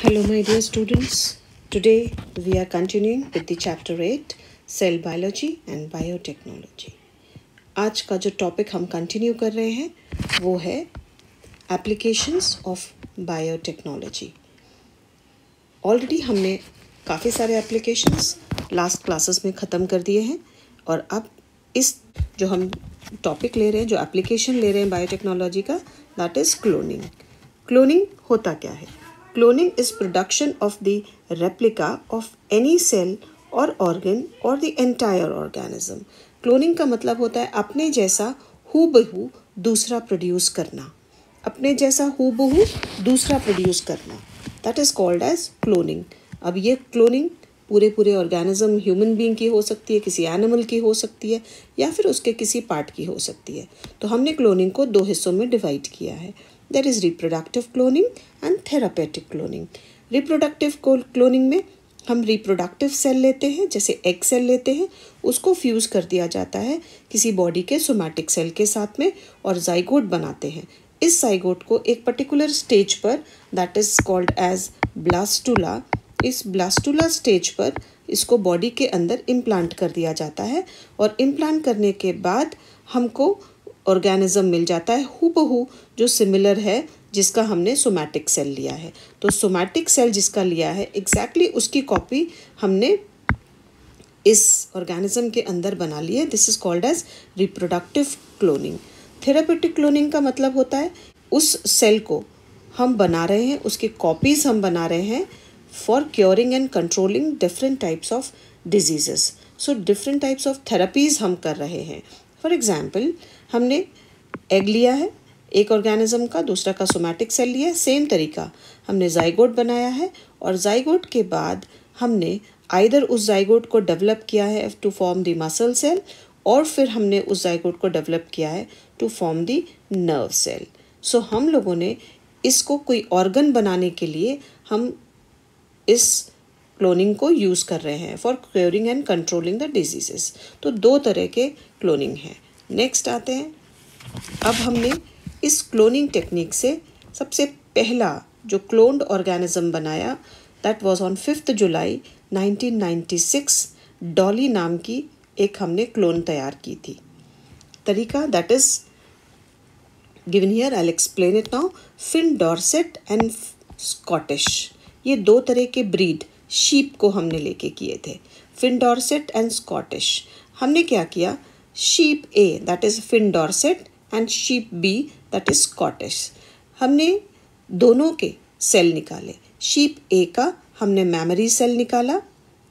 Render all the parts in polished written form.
Hello my dear students, today we are continuing with the chapter 8 Cell Biology and Biotechnology. आज का जो topic हम continue कर रहे हैं वो है एप्लीकेशंस ऑफ बायोटेक्नोलॉजी. ऑलरेडी हमने काफ़ी सारे एप्लीकेशंस लास्ट क्लासेस में ख़त्म कर दिए हैं और अब इस जो हम टॉपिक ले रहे हैं, जो एप्लीकेशन ले रहे हैं बायोटेक्नोलॉजी का, दैट इज़ क्लोनिंग. क्लोनिंग होता क्या है? Cloning is production of the replica of any cell or organ or the entire organism. Cloning का मतलब होता है अपने जैसा हूबहू दूसरा प्रोड्यूस करना. अपने जैसा हूबहू दूसरा प्रोड्यूस करना. That is called as cloning. अब ये क्लोनिंग पूरे ऑर्गेनिज्म, ह्यूमन बीइंग की हो सकती है, किसी एनिमल की हो सकती है या फिर उसके किसी पार्ट की हो सकती है. तो हमने क्लोनिंग को दो हिस्सों में डिवाइड किया है. There is reproductive cloning and therapeutic cloning. Reproductive cloning में हम reproductive सेल लेते हैं, जैसे एग सेल लेते हैं, उसको फ्यूज़ कर दिया जाता है किसी बॉडी के सोमैटिक सेल के साथ में और जाइगोट बनाते हैं. इस जाइगोट को एक पर्टिकुलर स्टेज पर, that is called as blastula, इस ब्लास्टुला स्टेज पर इसको बॉडी के अंदर इम्प्लांट कर दिया जाता है और इम्प्लांट करने के बाद हमको ऑर्गेनिज्म मिल जाता है हूबहू जो सिमिलर है जिसका हमने सोमैटिक सेल लिया है. तो सोमैटिक सेल जिसका लिया है एग्जैक्टली उसकी कॉपी हमने इस ऑर्गेनिज्म के अंदर बना ली है. This is called as reproductive cloning. Therapeutic cloning का मतलब होता है उस सेल को हम बना रहे हैं, उसकी कॉपीज हम बना रहे हैं for curing and controlling different types of diseases. So different types of therapies हम कर रहे हैं. फॉर एग्जाम्पल, हमने एग लिया है एक ऑर्गेनिज्म का, दूसरा का सोमैटिक सेल लिया है, सेम तरीका हमने जाइगोट बनाया है और जाइगोट के बाद हमने आइदर उस जाइगोट को डेवलप किया है to form the muscle cell और फिर हमने उस जाइगोट को डेवलप किया है to form the nerve cell. So हम लोगों ने इसको कोई ऑर्गन बनाने के लिए हम इस क्लोनिंग को यूज़ कर रहे हैं for curing and controlling the diseases. तो दो तरह के क्लोनिंग हैं. नेक्स्ट आते हैं, अब हमने इस क्लोनिंग टेक्निक से सबसे पहला जो क्लोन्ड ऑर्गेनिज्म बनाया, दैट वाज ऑन 5 जुलाई 1996. डॉली नाम की एक हमने क्लोन तैयार की थी. तरीका that is given here, I will explain it now. Finn Dorset and Scottish, ये दो तरह के ब्रीड शीप को हमने लेके किए थे. Finn Dorset and Scottish. हमने क्या किया, sheep A that is Finn Dorset and sheep B that is Scottish, हमने दोनों के सेल निकाले. शीप ए का हमने मेमोरी सेल निकाला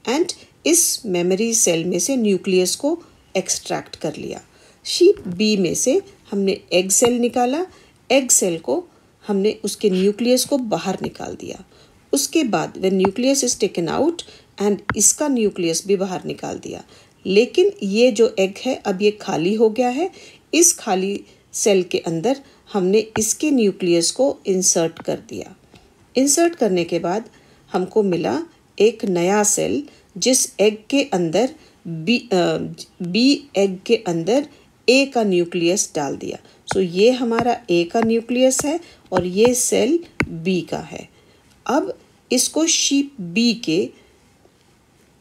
एंड इस मेमोरी सेल में से न्यूक्लियस को एक्सट्रैक्ट कर लिया. शीप बी में से हमने एग सेल निकाला. एग सेल को हमने उसके न्यूक्लियस को बाहर निकाल दिया. उसके बाद when nucleus is taken out and इसका न्यूक्लियस भी बाहर निकाल दिया. लेकिन ये जो एग है अब ये खाली हो गया है. इस खाली सेल के अंदर हमने इसके न्यूक्लियस को इंसर्ट कर दिया. इंसर्ट करने के बाद हमको मिला एक नया सेल जिस एग के अंदर बी एग के अंदर ए का न्यूक्लियस डाल दिया. सो ये हमारा ए का न्यूक्लियस है और ये सेल बी का है. अब इसको शीप बी के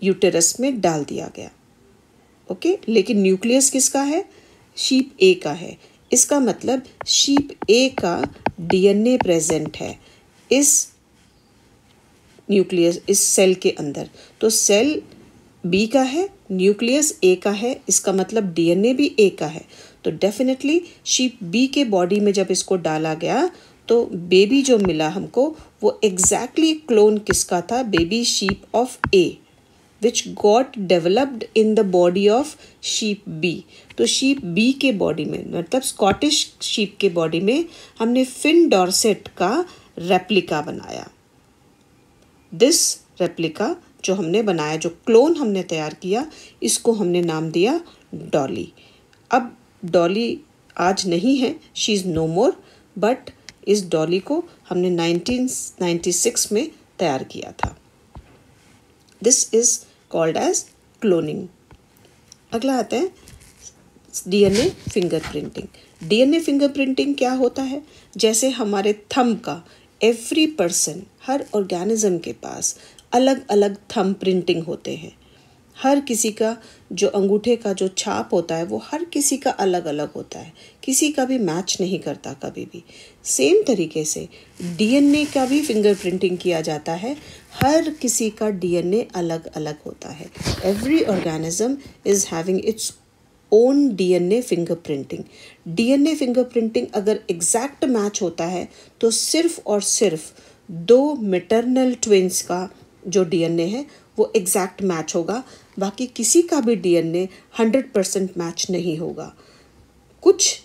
यूटेरस में डाल दिया गया. ओके, लेकिन न्यूक्लियस किसका है? शीप ए का है. इसका मतलब शीप ए का डीएनए प्रेजेंट है इस न्यूक्लियस, इस सेल के अंदर. तो सेल बी का है, न्यूक्लियस ए का है, इसका मतलब डीएनए भी ए का है. तो डेफिनेटली शीप बी के बॉडी में जब इसको डाला गया तो बेबी जो मिला हमको वो एग्जैक्टली क्लोन किसका था? Baby sheep of A which got developed in the body of sheep B. तो sheep B के बॉडी में, मतलब स्कॉटिश sheep के बॉडी में हमने फिन डॉर्सेट का रेप्लिका बनाया. दिस रेप्लिका जो हमने बनाया, जो क्लोन हमने तैयार किया, इसको हमने नाम दिया डॉली. अब डॉली आज नहीं है, she is no more, but इस डॉली को हमने 1996 में तैयार किया था. This is called as cloning. अगला आता है डीएनए फिंगरप्रिंटिंग. डीएनए फिंगरप्रिंटिंग क्या होता है? जैसे हमारे थंब का एवरी पर्सन, हर ऑर्गेनिज्म के पास अलग अलग थंब प्रिंटिंग होते हैं। हर किसी का जो अंगूठे का जो छाप होता है वो हर किसी का अलग अलग होता है, किसी का भी मैच नहीं करता कभी भी। सेम तरीके से डीएनए का भी फिंगर प्रिंटिंग किया जाता है, हर किसी का डीएनए अलग अलग होता है। Every organism is having its own DNA fingerprinting. DNA fingerprinting अगर एग्जैक्ट मैच होता है तो सिर्फ और सिर्फ 2 मैटरनल ट्विंस का जो डीएनए है वो एग्जैक्ट मैच होगा, बाकी किसी का भी डीएनए 100% मैच नहीं होगा। कुछ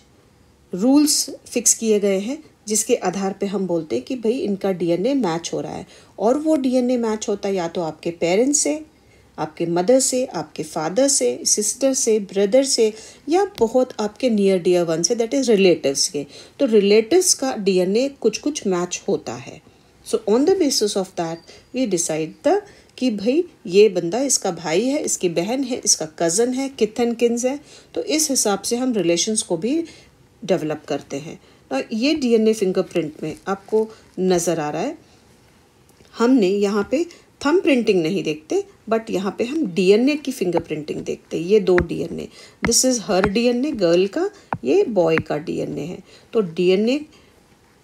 रूल्स फिक्स किए गए हैं जिसके आधार पे हम बोलते हैं कि भाई इनका डीएनए मैच हो रहा है, और वो डीएनए मैच होता है या तो आपके पेरेंट्स से, आपके मदर से, आपके फादर से, सिस्टर से, ब्रदर से, या बहुत आपके नियर डियर वन से, दैट इज़ रिलेटिव्स के। तो रिलेटिव्स का डीएनए कुछ कुछ मैच होता है। So on the basis of that we decide the कि भाई ये बंदा, इसका भाई है, इसकी बहन है, इसका कज़न है, किथन किन्स है। तो इस हिसाब से हम रिलेशंस को भी डेवलप करते हैं। तो ये डीएनए फिंगरप्रिंट में आपको नज़र आ रहा है। हमने यहाँ पे थंब प्रिंटिंग नहीं देखते, बट यहाँ पे हम डीएनए की फिंगरप्रिंटिंग देखते हैं। ये 2 DNA, this is her DNA girl का, ये बॉय का डीएनए है। तो डीएनए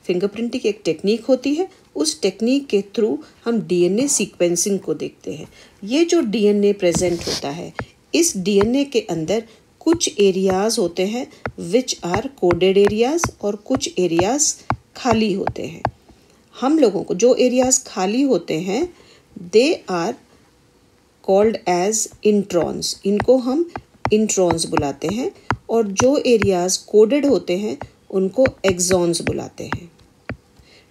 फिंगरप्रिंटिंग एक टेक्निक होती है, उस टेक्निक के थ्रू हम डीएनए सीक्वेंसिंग को देखते हैं। ये जो डीएनए प्रेजेंट होता है, इस डीएनए के अंदर कुछ एरियाज होते हैं विच आर कोडेड एरियाज, और कुछ एरियाज खाली होते हैं। हम लोगों को जो एरियाज खाली होते हैं they are called as introns, इनको हम इंट्रॉन्स बुलाते हैं, और जो एरियाज कोडेड होते हैं उनको एक्सॉन्स बुलाते हैं।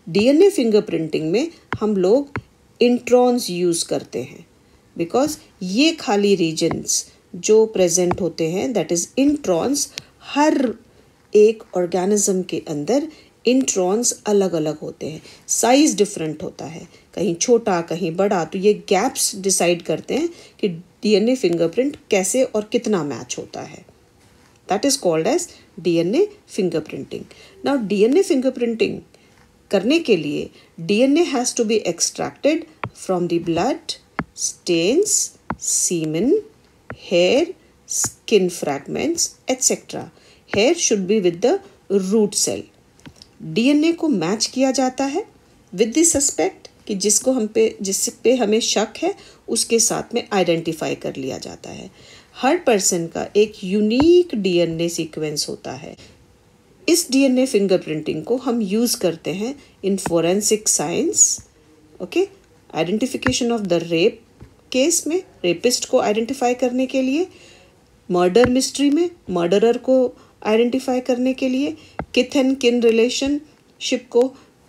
डीएनए फिंगरप्रिंटिंग में हम लोग इंट्रॉन्स यूज़ करते हैं बिकॉज ये खाली रीजन्स जो प्रेजेंट होते हैं, दैट इज़ इंट्रॉन्स, हर एक ऑर्गेनिज्म के अंदर इंट्रॉन्स अलग अलग होते हैं, साइज डिफरेंट होता है, कहीं छोटा कहीं बड़ा। तो ये गैप्स डिसाइड करते हैं कि डीएनए फिंगरप्रिंट कैसे और कितना मैच होता है। That is called as DNA fingerprinting. Now DNA fingerprinting करने के लिए DNA has to be extracted from the blood, stains, semen, hair, skin fragments, etc. Hair should be with the root cell. DNA को match किया जाता है with the suspect, कि जिस पे हमें शक है उसके साथ में आइडेंटिफाई कर लिया जाता है। हर पर्सन का एक यूनिक डीएनए सीक्वेंस होता है। इस डीएनए फिंगरप्रिंटिंग को हम यूज़ करते हैं इन forensic science, okay, identification of the rape case में, रेपिस्ट को आइडेंटिफाई करने के लिए, मर्डर मिस्ट्री में मर्डरर को आइडेंटिफाई करने के लिए, किथ एंड किन रिलेशनशिप को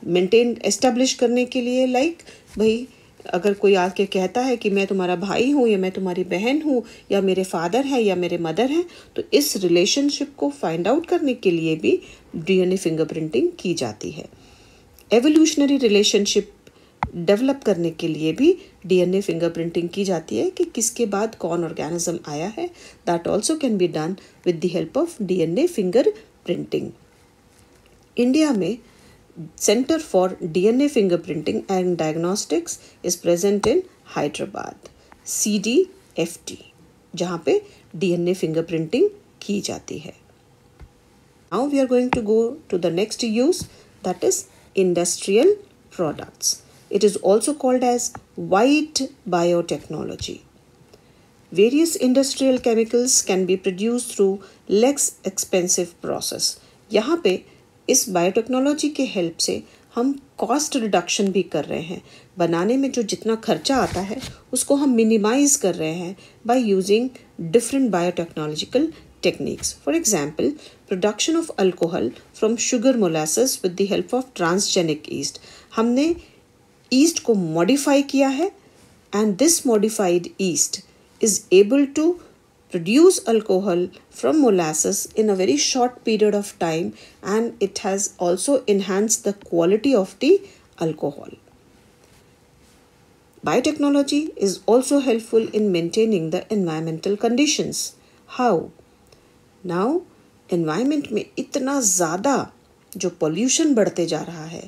मेंटेन एस्टेब्लिश करने के लिए। लाइक भाई अगर कोई आके कहता है कि मैं तुम्हारा भाई हूँ या मैं तुम्हारी बहन हूँ या मेरे फादर हैं या मेरे मदर हैं, तो इस रिलेशनशिप को फाइंड आउट करने के लिए भी डीएनए फिंगरप्रिंटिंग की जाती है। एवोल्यूशनरी रिलेशनशिप डेवलप करने के लिए भी डीएनए फिंगरप्रिंटिंग की जाती है कि किसके बाद कौन ऑर्गेनिज्म आया है। That also can be done with the help of DNA fingerprinting. India में centre for DNA fingerprinting and diagnostics is present in Hyderabad, CDFT, जहाँ पे डीएनए फिंगरप्रिंटिंग की जाती है। Now we are going to go to the next use, that is industrial products. It is also called as white biotechnology. Various industrial chemicals can be produced through less expensive process. यहाँ पे इस biotechnology के help से हम cost reduction भी कर रहे हैं। बनाने में जो जितना खर्चा आता है उसको हम मिनिमाइज कर रहे हैं by using different biotechnological techniques. For example, production of alcohol from sugar molasses with the help of transgenic yeast. हमने yeast को modify किया है and this modified yeast is able to produce alcohol from molasses in a very short period of time, and it has also enhanced the quality of the alcohol. Biotechnology is also helpful in maintaining the environmental conditions. How? Now environment में इतना ज़्यादा जो pollution बढ़ते जा रहा है,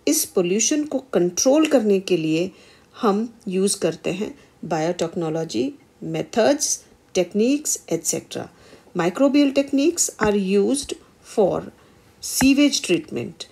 इस pollution को कंट्रोल करने के लिए हम यूज़ करते हैं biotechnology methods, techniques etcetera. Microbial techniques are used for sewage treatment.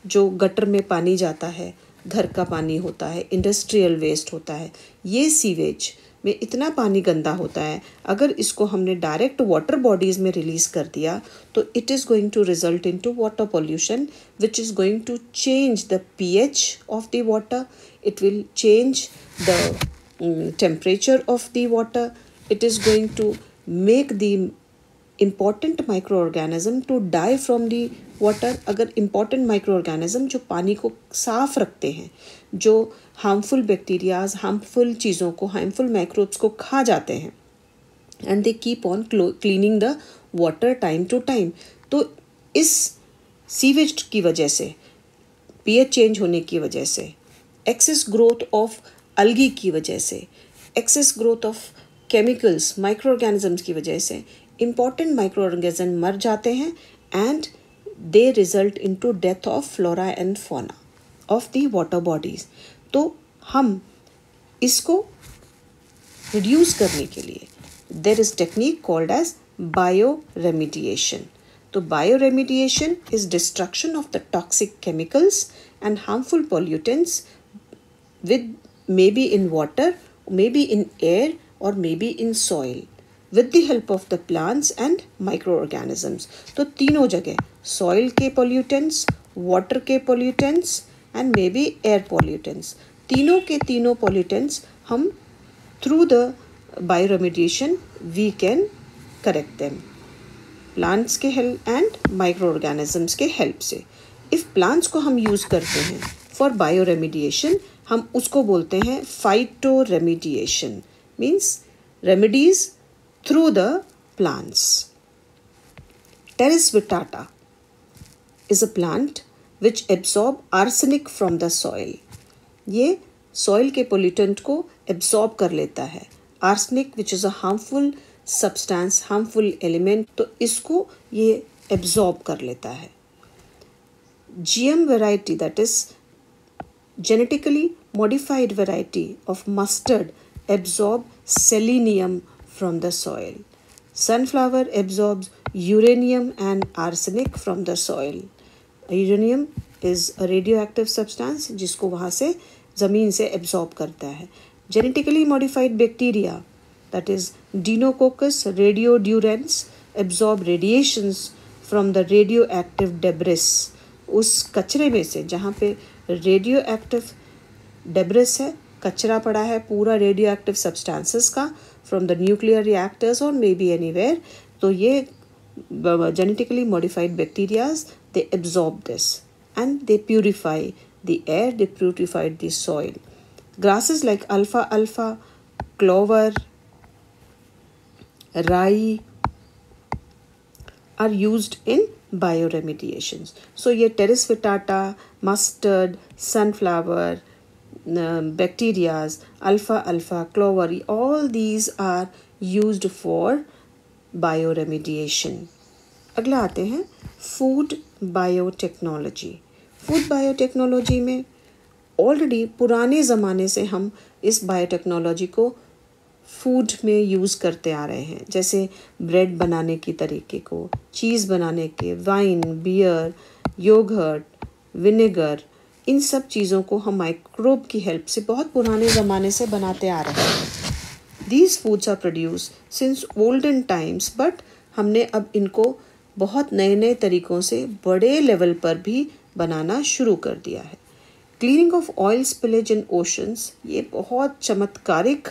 जो गटर में पानी जाता है, घर का पानी होता है, इंडस्ट्रियल वेस्ट होता है, ये सीवेज में इतना पानी गंदा होता है, अगर इसको हमने डायरेक्ट वाटर बॉडीज़ में रिलीज़ कर दिया तो it is going to result into water pollution which is going to change the pH of the water. It will change the temperature of the water. It is going to make the important microorganism to die from the water. अगर important microorganism जो पानी को साफ रखते हैं, जो harmful bacterias, harmful चीज़ों को, harmful microbes को खा जाते हैं, and they keep on cleaning the water time to time. तो इस सीवेज की वजह से, pH चेंज होने की वजह से, एक्सेस ग्रोथ ऑफ अलगी की वजह से, excess growth of chemicals, micro organisms की वजह से इम्पॉर्टेंट माइक्रो ऑर्गेनिज्म मर जाते हैं and they result into death of flora and fauna of the water bodies. तो हम इसको रिड्यूस करने के लिए there is technique called as bio remediation. तो bio remediation is destruction of the toxic chemicals and harmful pollutants with maybe in water, maybe in air or maybe in soil with the help of the plants and microorganisms. तो तीनों जगह soil के pollutants, water के pollutants and maybe air pollutants, तीनों के तीनों pollutants हम through the bioremediation we can correct them. Plants के help and microorganisms के help से. If plants को हम use करते हैं for bioremediation, हम उसको बोलते हैं phyto remediation. Means remedies through the plants. Pteris vittata is a plant which absorb arsenic from the soil. ये सॉइल के पोल्यूटेंट को एब्सॉर्ब कर लेता है. Arsenic which is a harmful substance, harmful element, तो इसको ये एब्सॉर्ब कर लेता है. GM variety, that is genetically modified variety of mustard, absorb selenium from the soil. Sunflower absorbs uranium and arsenic from the soil. Uranium is a radioactive substance जिसको वहाँ से ज़मीन से absorb करता है. Genetically modified bacteria, that is Deinococcus radiodurans, absorb radiations from the radioactive debris. उस कचरे में से, जहाँ पे रेडियो एक्टिव डेब्रिस है, कचरा पड़ा है पूरा रेडियो एक्टिव सब्सटेंसेस का फ्रॉम द न्यूक्लियर रिएक्टर्स और मे बी एनीवेयर, तो ये genetically modified bacterias they absorb this and they purify the air, they purified the soil. Grasses like alfa alfa, clover, rye are used in bioremediations. So ये pteris vittata, mustard, sunflower, bacterias, alpha alpha, clover, all these are used for bioremediation. अगला आते हैं food biotechnology. Food biotechnology में already पुराने ज़माने से हम इस बायोटेक्नोलॉजी को फूड में यूज़ करते आ रहे हैं. जैसे ब्रेड बनाने की तरीके को, चीज़ बनाने के, वाइन, बियर, योगर्ट, विनेगर, इन सब चीज़ों को हम माइक्रोब की हेल्प से बहुत पुराने ज़माने से बनाते आ रहे हैं. These foods are produce since olden times, but हमने अब इनको बहुत नए नए तरीक़ों से बड़े लेवल पर भी बनाना शुरू कर दिया है. Cleaning of oil spillage in oceans, ये बहुत चमत्कारिक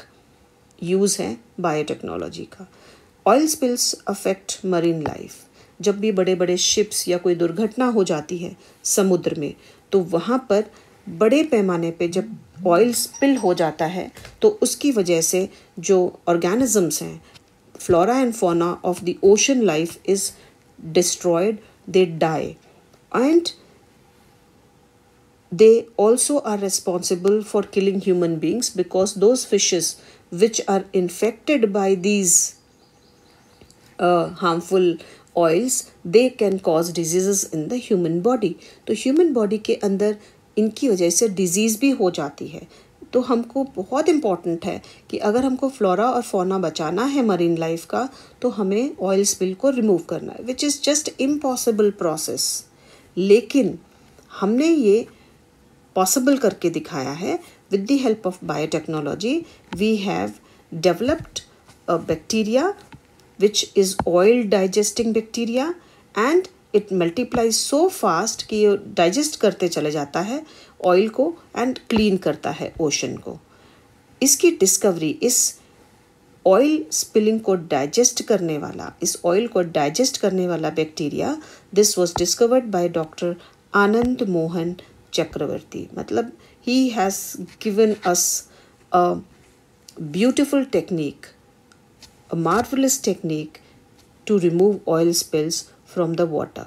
यूज़ है बायोटेक्नोलॉजी का. Oil spills affect marine life. जब भी बड़े बड़े शिप्स या कोई दुर्घटना हो जाती है समुद्र में, तो वहाँ पर बड़े पैमाने पे जब ऑयल स्पिल हो जाता है तो उसकी वजह से जो ऑर्गेनिजम्स हैं, flora and fauna of the ocean life is destroyed, they die, and they also are responsible for killing human beings because those fishes which are infected by these harmful oils they can cause diseases in the human body. तो human body के अंदर इनकी वजह से disease भी हो जाती है। तो हमको बहुत इम्पॉर्टेंट है कि अगर हमको फ्लोरा और फौना बचाना है मरीन लाइफ का, तो हमें ऑयल स्पिल को रिमूव करना है, which is just impossible process. लेकिन हमने ये पॉसिबल करके दिखाया है। With the help of biotechnology we have developed a bacteria which is oil digesting bacteria and it multiplies so fast कि ये digest करते चले जाता है ऑयल को and clean करता है ओशन को। इसकी डिस्कवरी, इस ऑयल स्पिलिंग को डाइजेस्ट करने वाला, इस ऑयल को डाइजेस्ट करने वाला bacteria, this was discovered by doctor Anand Mohan Chakravarty. मतलब he has given us a beautiful technique, a marvelous technique to remove oil spills from the water.